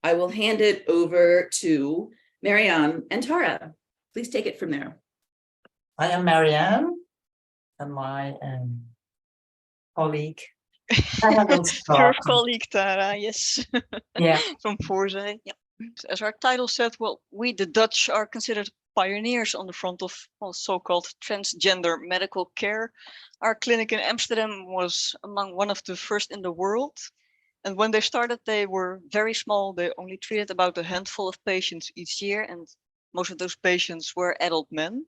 I will hand it over to Marianne and Tara. Please take it from there. I am Marianne, and my colleague. Her colleague Tara, yes. Yeah. From Voorzij. Yeah. As our title said, well, we the Dutch are considered pioneers on the front of so-called transgender medical care. Our clinic in Amsterdam was among one of the first in the world. And when they started, they were very small. They only treated about a handful of patients each year, and most of those patients were adult men.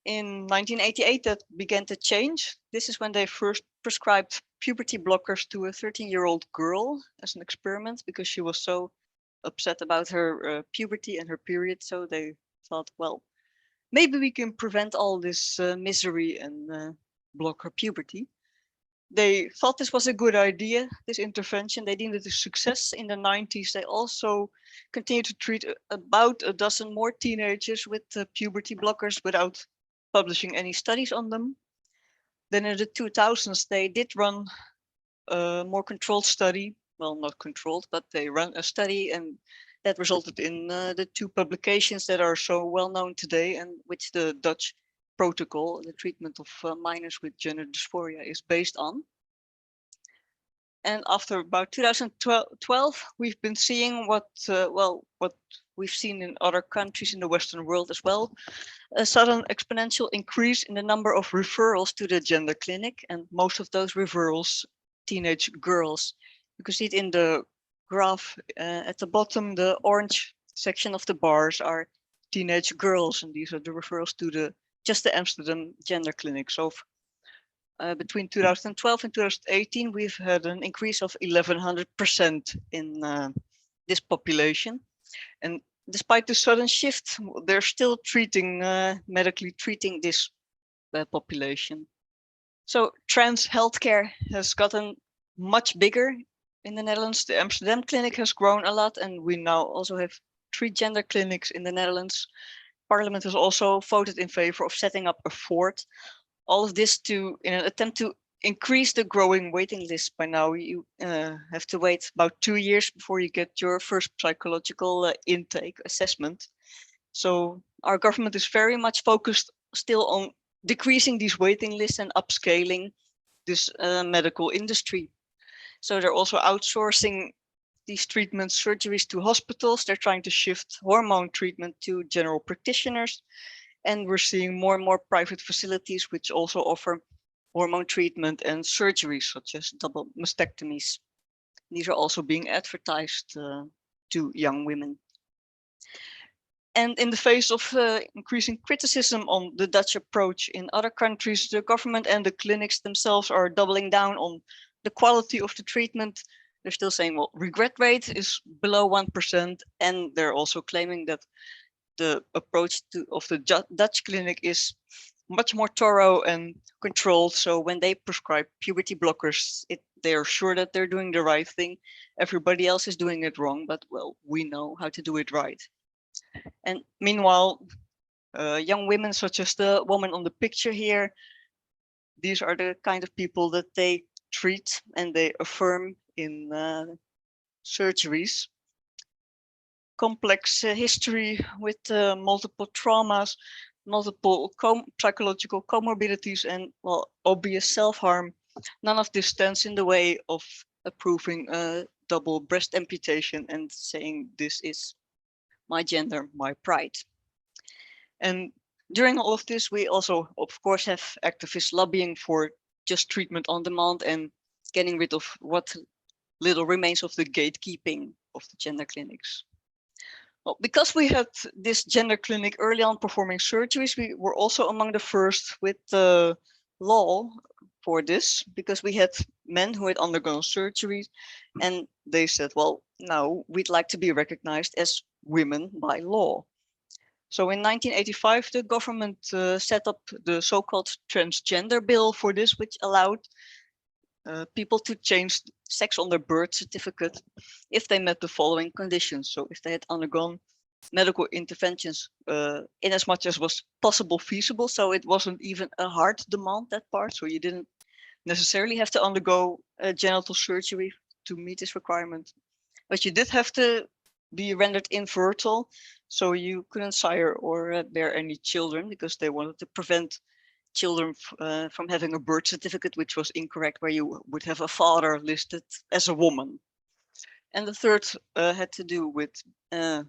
In 1988, that began to change. This is when they first prescribed puberty blockers to a 13-year-old girl as an experiment, because she was so upset about her puberty and her period. So they thought, well, maybe we can prevent all this misery and block her puberty. They thought this was a good idea, this intervention. They deemed it a success. In the 90s, they also continued to treat about a dozen more teenagers with puberty blockers without publishing any studies on them. Then in the 2000s, they did run a more controlled study. Well, not controlled, but they ran a study, and that resulted in the two publications that are so well known today, and which the Dutch protocol, the treatment of minors with gender dysphoria, is based on. And after about 2012, we've been seeing what we've seen in other countries in the Western world as well, a sudden exponential increase in the number of referrals to the gender clinic, and most of those referrals, teenage girls. You can see it in the graph at the bottom. The orange section of the bars are teenage girls, and these are the referrals to just the Amsterdam gender clinic. So between 2012 and 2018, we've had an increase of 1100% in this population. And despite the sudden shift, they're still treating, medically treating this population. So trans healthcare has gotten much bigger in the Netherlands. The Amsterdam clinic has grown a lot, and we now also have 3 gender clinics in the Netherlands. Parliament has also voted in favor of setting up a 4th. All of this in an attempt to increase the growing waiting list. By now, you have to wait about 2 years before you get your first psychological intake assessment. So our government is very much focused still on decreasing these waiting lists and upscaling this medical industry. So they're also outsourcing these treatments, surgeries to hospitals. They're trying to shift hormone treatment to general practitioners. And we're seeing more and more private facilities which also offer hormone treatment and surgeries such as double mastectomies. These are also being advertised to young women. And in the face of increasing criticism on the Dutch approach in other countries, the government and the clinics themselves are doubling down on the quality of the treatment. They're still saying, well, regret rate is below 1%. And they're also claiming that the approach of the Dutch clinic is much more thorough and controlled. So when they prescribe puberty blockers, they're sure that they're doing the right thing. Everybody else is doing it wrong, but well, we know how to do it right. And meanwhile, young women such as the woman on the picture here, these are the kind of people that they treat and they affirm in surgeries. Complex history with multiple traumas, multiple psychological comorbidities, and well, obvious self-harm. None of this stands in the way of approving a double breast amputation and saying this is my gender, my pride. And during all of this, we also, of course, have activists lobbying for just treatment on demand and getting rid of what little remains of the gatekeeping of the gender clinics. Well, because we had this gender clinic early on performing surgeries, we were also among the first with the law for this, because we had men who had undergone surgeries and they said, well, now we'd like to be recognized as women by law. So in 1985, the government set up the so-called transgender bill for this, which allowed people to change sex on their birth certificate if they met the following conditions. So if they had undergone medical interventions in as much as was possible feasible. So it wasn't even a hard demand, that part. So you didn't necessarily have to undergo genital surgery to meet this requirement. but you did have to be rendered infertile, so you couldn't sire or bear any children because they wanted to prevent children from having a birth certificate, which was incorrect, where you would have a father listed as a woman. And the third had to do with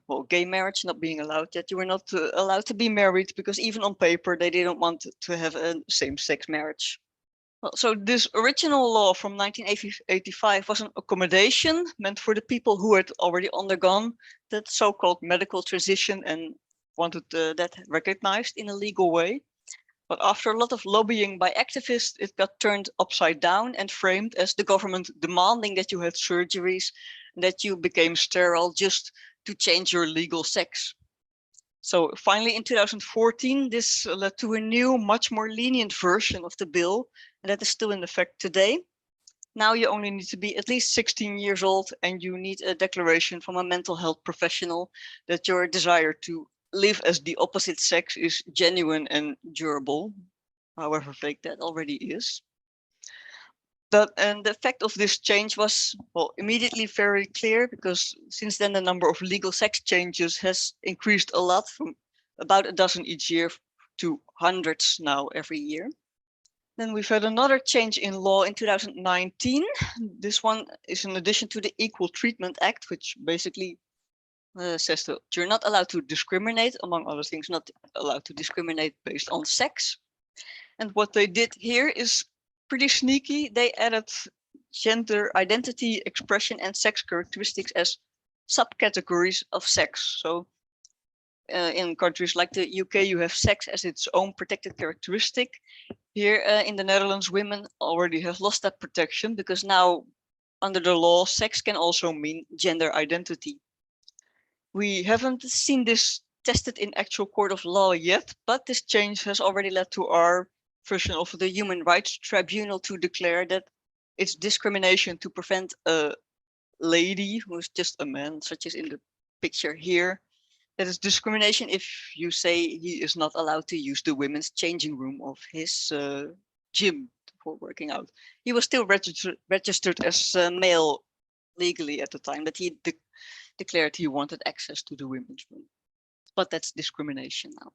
well, gay marriage not being allowed yet. You were not allowed to be married because even on paper they didn't want to have a same-sex marriage. Well, so this original law from 1985 was an accommodation meant for the people who had already undergone that so-called medical transition and wanted that recognized in a legal way. But after a lot of lobbying by activists, it got turned upside down and framed as the government demanding that you had surgeries, that you became sterile just to change your legal sex. So finally in 2014, this led to a new, much more lenient version of the bill, and that is still in effect today. Now you only need to be at least 16 years old and you need a declaration from a mental health professional that your desire to live as the opposite sex is genuine and durable, however vague that already is. And the effect of this change was, well, immediately very clear, because since then the number of legal sex changes has increased a lot, from about a dozen each year to hundreds now every year. Then we've had another change in law in 2019. This one is in addition to the Equal Treatment Act, which basically says that you're not allowed to discriminate, among other things, not allowed to discriminate based on sex. And what they did here is pretty sneaky. They added gender identity, expression, and sex characteristics as subcategories of sex. So in countries like the UK, you have sex as its own protected characteristic. Here in the Netherlands, women already have lost that protection because now under the law, sex can also mean gender identity. We haven't seen this tested in actual court of law yet, but this change has already led to our version of the Human Rights Tribunal to declare that it's discrimination to prevent a lady who is just a man, such as in the picture here. That is discrimination if you say he is not allowed to use the women's changing room of his gym for working out. He was still registered as a male legally at the time, but he declared he wanted access to the women's room. But that's discrimination now.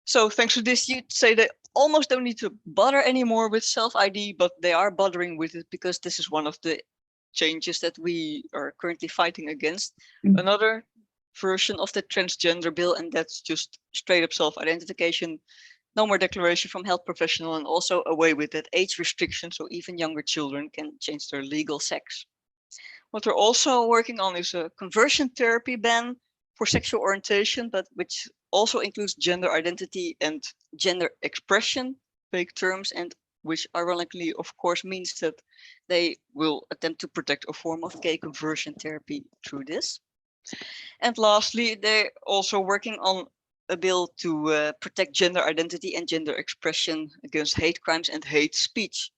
So thanks to this, you'd say they almost don't need to bother anymore with self-ID, but they are bothering with it because this is one of the changes that we are currently fighting against. Another version of the transgender bill, and that's just straight up self-identification, no more declaration from health professional, and also away with that age restriction, so even younger children can change their legal sex. What we're also working on is a conversion therapy ban for sexual orientation, but which also includes gender identity and gender expression, vague terms, and which ironically, of course, means that they will attempt to protect a form of gay conversion therapy through this. And lastly, they're also working on a bill to protect gender identity and gender expression against hate crimes and hate speech.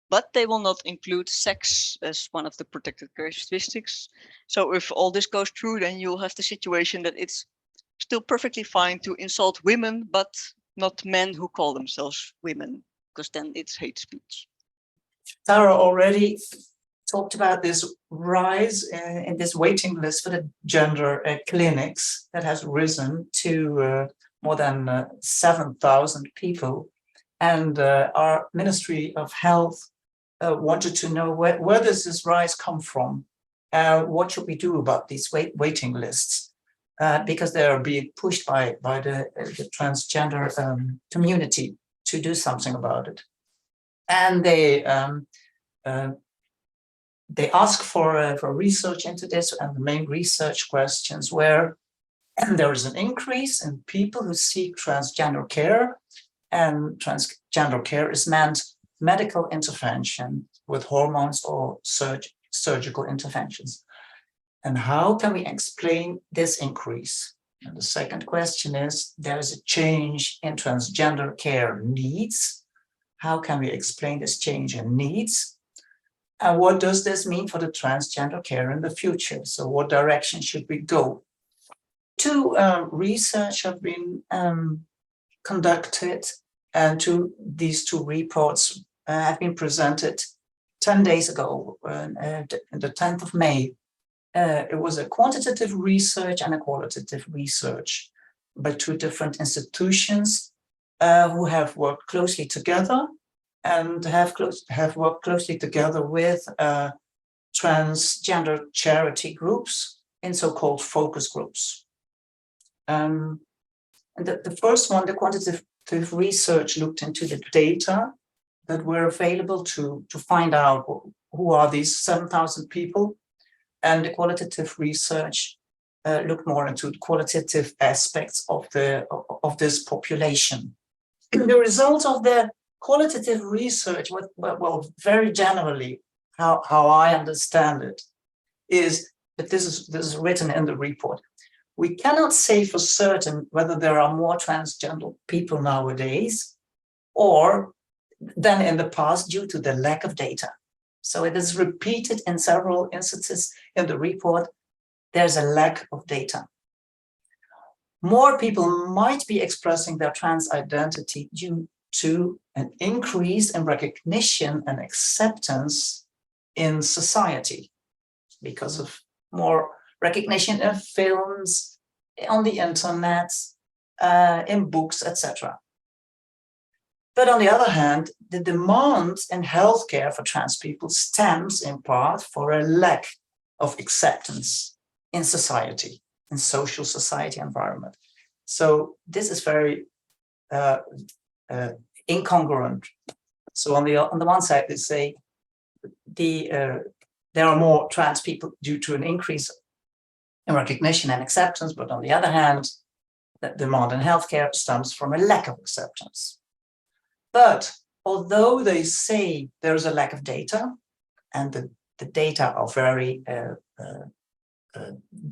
But they will not include sex as one of the protected characteristics. So if all this goes through, then you'll have the situation that it's still perfectly fine to insult women, but not men who call themselves women, because then it's hate speech. Tara already talked about this rise in this waiting list for the gender clinics that has risen to more than 7,000 people. And our Ministry of Health wanted to know where does this rise come from? What should we do about these waiting lists? Because they are being pushed by the transgender community to do something about it. And they ask for research into this, and the main research questions were, and there is an increase in people who seek transgender care, and transgender care is meant medical intervention with hormones or surgical interventions. And how can we explain this increase? And the second question is, there is a change in transgender care needs. How can we explain this change in needs? And what does this mean for the transgender care in the future? So what direction should we go? Two research have been conducted, and these two reports have been presented 10 days ago, on the 10th of May. It was a quantitative research and a qualitative research by two different institutions who have worked closely together and have worked closely together with transgender charity groups in so-called focus groups. And the first one, the quantitative research, looked into the data that were available to find out who are these 7,000 people. And the qualitative research looked more into the qualitative aspects of this population. The result of the qualitative research, well, very generally, how I understand it, is that this is written in the report. We cannot say for certain whether there are more transgender people nowadays or than in the past due to the lack of data. So it is repeated in several instances in the report. There's a lack of data. More people might be expressing their trans identity due to an increase in recognition and acceptance in society because of more recognition in films, on the internet, in books, etc. But on the other hand, the demand in healthcare for trans people stems in part for a lack of acceptance in society, in social society environment. So this is very incongruent. So on the one side, they say there are more trans people due to an increase in recognition and acceptance, but on the other hand, the demand in healthcare stems from a lack of acceptance. But although they say there's a lack of data, and the data are very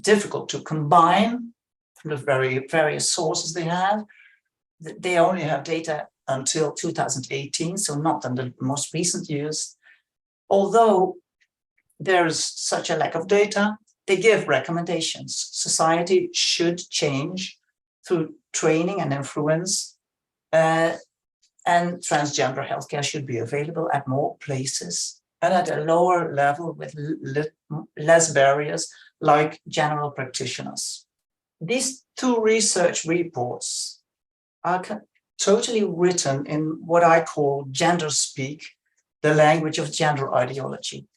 difficult to combine from the very various sources they only have data until 2018, so not in the most recent years. Although there's such a lack of data, they give recommendations. Society should change through training and influence, and transgender healthcare should be available at more places and at a lower level with less barriers, like general practitioners. These two research reports are totally written in what I call gender speak, the language of gender ideology.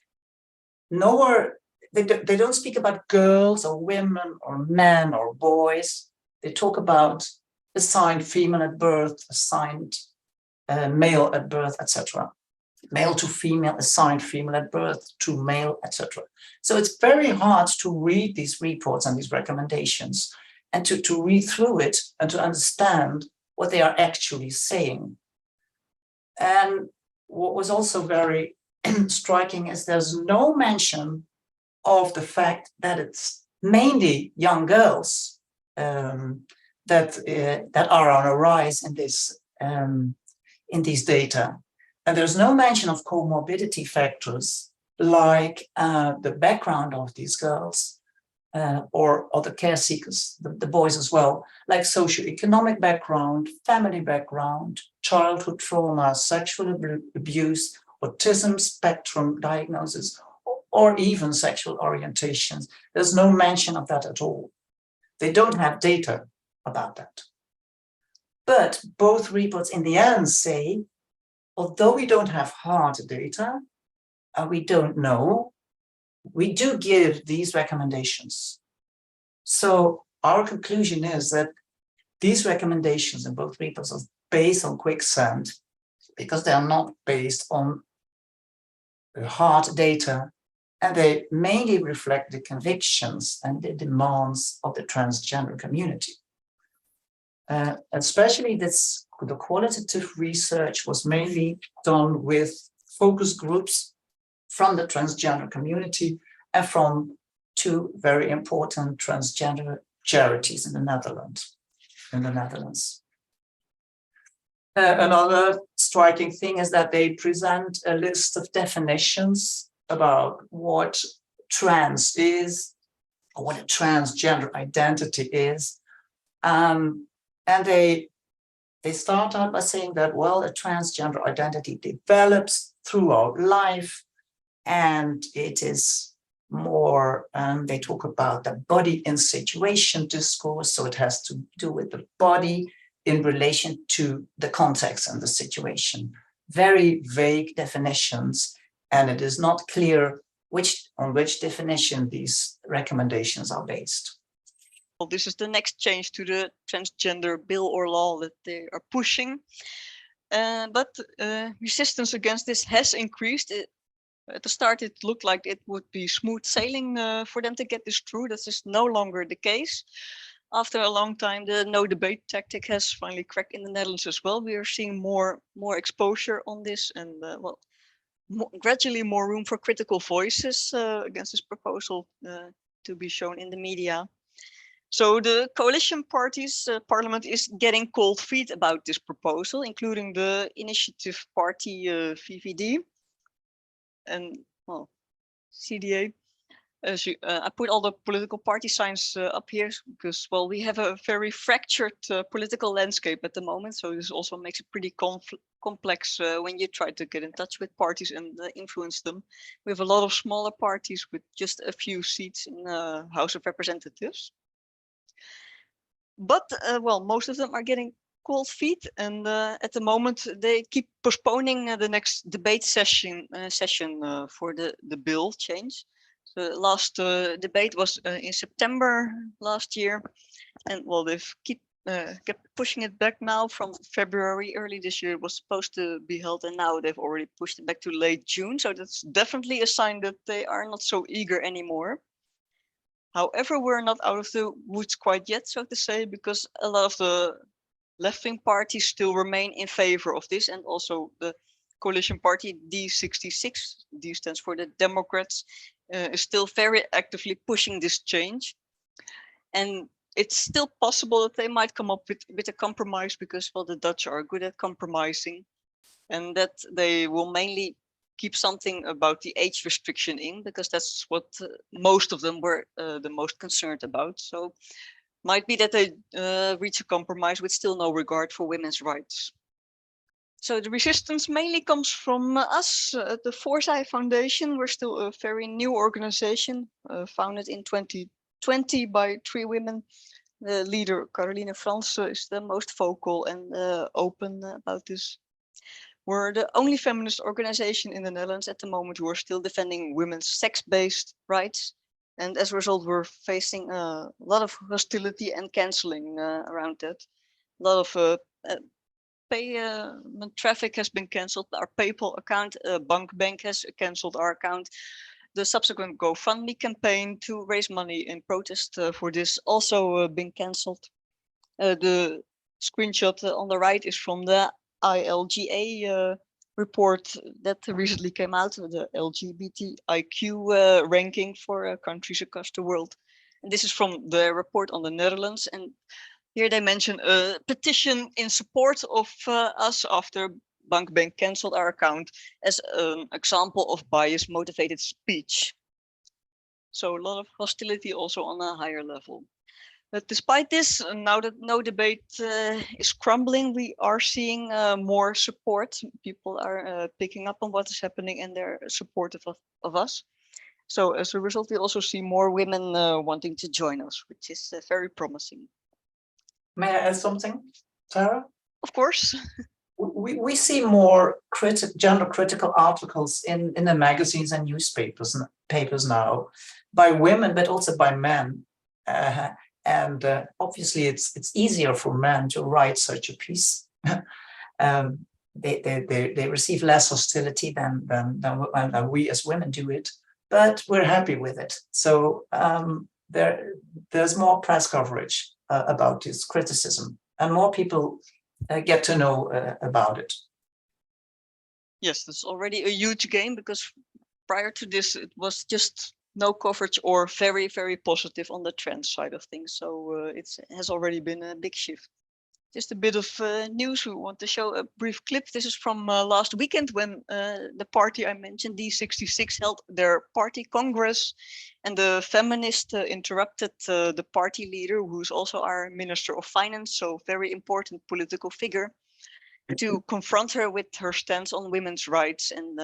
Nowhere, they don't speak about girls or women or men or boys. They talk about assigned female at birth, assigned male at birth, etc. Male to female, assigned female at birth to male, etc. So it's very hard to read these reports and these recommendations and to read through it and to understand what they are actually saying. And what was also very striking is there's no mention of the fact that it's mainly young girls that are on a rise in this in these data. And there's no mention of comorbidity factors like the background of these girls or other care seekers, the boys as well, like socioeconomic background, family background, childhood trauma, sexual abuse, autism spectrum diagnosis, or even sexual orientations. There's no mention of that at all. They don't have data about that. But both reports in the end say, although we don't have hard data, we don't know, we do give these recommendations. So our conclusion is that these recommendations in both reports are based on quicksand because they are not based on hard data, and they mainly reflect the convictions and the demands of the transgender community. Especially the qualitative research was mainly done with focus groups from the transgender community and from two very important transgender charities in the Netherlands. Another striking thing is that they present a list of definitions about what trans is, or what a transgender identity is. And they start out by saying that, well, a transgender identity develops throughout life, and it is more, they talk about the body in situation discourse. So it has to do with the body in relation to the context and the situation. Very vague definitions, and it is not clear on which definition these recommendations are based. Well, this is the next change to the transgender bill or law that they are pushing. But resistance against this has increased. At the start, it looked like it would be smooth sailing for them to get this through. This is no longer the case. After a long time, the no debate tactic has finally cracked in the Netherlands as well. We are seeing more exposure on this, and well, gradually more room for critical voices against this proposal to be shown in the media. So the coalition parties parliament is getting cold feet about this proposal, including the initiative party VVD and well, CEDAW. I put all the political party signs up here because, well, we have a very fractured political landscape at the moment. So this also makes it pretty complex when you try to get in touch with parties and influence them. We have a lot of smaller parties with just a few seats in the House of Representatives. But, well, most of them are getting cold feet, and at the moment they keep postponing the next debate session for the bill change. The last debate was in September last year, and well, they've kept pushing it back now from February. Early this year it was supposed to be held, and now they've already pushed it back to late June. So that's definitely a sign that they are not so eager anymore. However, we're not out of the woods quite yet, so to say, because a lot of the left-wing parties still remain in favor of this, and also the coalition party D66, D stands for the Democrats, is still very actively pushing this change. And it's still possible that they might come up with a compromise because, well, the Dutch are good at compromising, and that they will mainly keep something about the age restriction in, because that's what most of them were the most concerned about. So might be that they reach a compromise with still no regard for women's rights. So the resistance mainly comes from us at the Voorzij Foundation. We're still a very new organization, founded in 2020 by 3 women. The leader, Caroline Frans, is the most vocal and open about this. We're the only feminist organization in the Netherlands at the moment who are still defending women's sex-based rights. And as a result, we're facing a lot of hostility and canceling around that. A lot of payment traffic has been cancelled. Our PayPal account, Bank has cancelled our account. The subsequent GoFundMe campaign to raise money in protest for this also been cancelled. The screenshot on the right is from the ILGA report that recently came out, the LGBTIQ ranking for countries across the world. And this is from the report on the Netherlands. And here they mention a petition in support of us after Bank cancelled our account as an example of bias motivated speech. So a lot of hostility also on a higher level. But despite this, now that no debate is crumbling, we are seeing more support. People are picking up on what is happening and they're supportive of us. So as a result, we also see more women wanting to join us, which is very promising. May I add something, Tara? Of course. We see more gender critical articles in the magazines and newspapers now by women, but also by men. And obviously, it's easier for men to write such a piece. They receive less hostility than we as women do it, but we're happy with it. So there's more press coverage about this criticism, and more people get to know about it. Yes, that's already a huge gain, because prior to this, it was just no coverage or very, very positive on the trans side of things. So it has already been a big shift. Just a bit of news. We want to show a brief clip. This is from last weekend when the party I mentioned, D66, held their party congress, and the feminist interrupted the party leader, who's also our Minister of Finance, so very important political figure, to confront her with her stance on women's rights and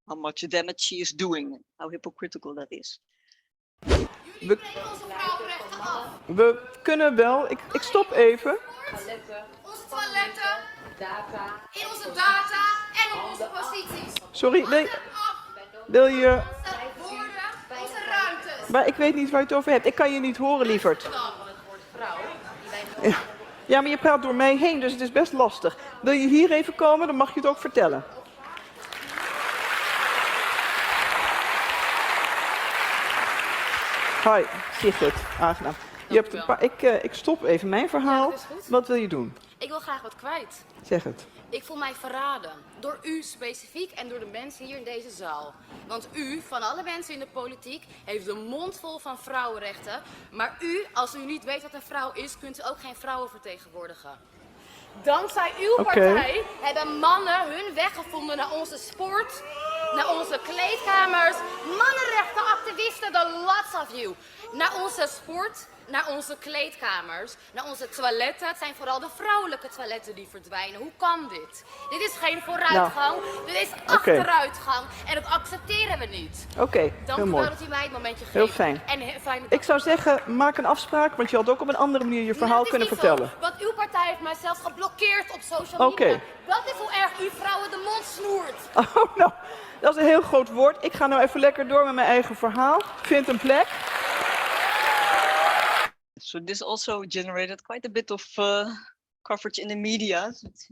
how much damage she is doing, how hypocritical that is. We kunnen wel. Ik stop even. Onze toiletten, data, in onze data en op onze posities. Sorry, wil je... Woorden, onze ruimtes. Maar ik weet niet waar je het over hebt. Ik kan je niet horen, lieverd. Ja, maar je praat door mij heen, dus het is best lastig. Wil je hier even komen, dan mag je het ook vertellen. Hoi, Sigrid, aangenaam. Je hebt een paar, ik stop even mijn verhaal. Ja, dat is goed. Wat wil je doen? Ik wil graag wat kwijt. Zeg het. Ik voel mij verraden. Door u specifiek en door de mensen hier in deze zaal. Want u, van alle mensen in de politiek, heeft de mond vol van vrouwenrechten. Maar u, als u niet weet wat een vrouw is, kunt u ook geen vrouwen vertegenwoordigen. Dankzij uw partij hebben mannen hun weg gevonden naar onze sport, naar onze kleedkamers. Mannenrechtenactivisten, the lots of you. Naar onze sport, naar onze kleedkamers, naar onze toiletten. Het zijn vooral de vrouwelijke toiletten die verdwijnen. Hoe kan dit? Dit is geen vooruitgang, dit is achteruitgang. En dat accepteren we niet. Dank u mooi. wel dat u mij het momentje geeft. Heel fijn. En fijn Ik zou zeggen, maak een afspraak, want je had ook op een andere manier je verhaal kunnen vertellen. Zo, want uw partij heeft mij zelfs geblokkeerd op social media. Dat is hoe erg u vrouwen de mond snoert. Oh, nou, dat is een heel groot woord. Ik ga nou even lekker door met mijn eigen verhaal. Vind een plek. So this also generated quite a bit of coverage in the media. So it's,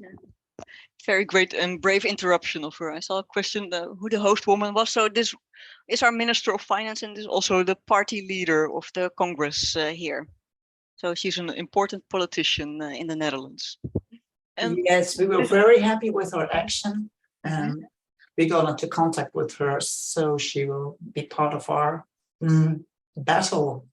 very great and brave interruption of her. I saw a question who the host woman was. So this is our Minister of Finance and is also the party leader of the Congress here. So she's an important politician in the Netherlands. And yes, we were very happy with her action. And we got into contact with her, so she will be part of our battle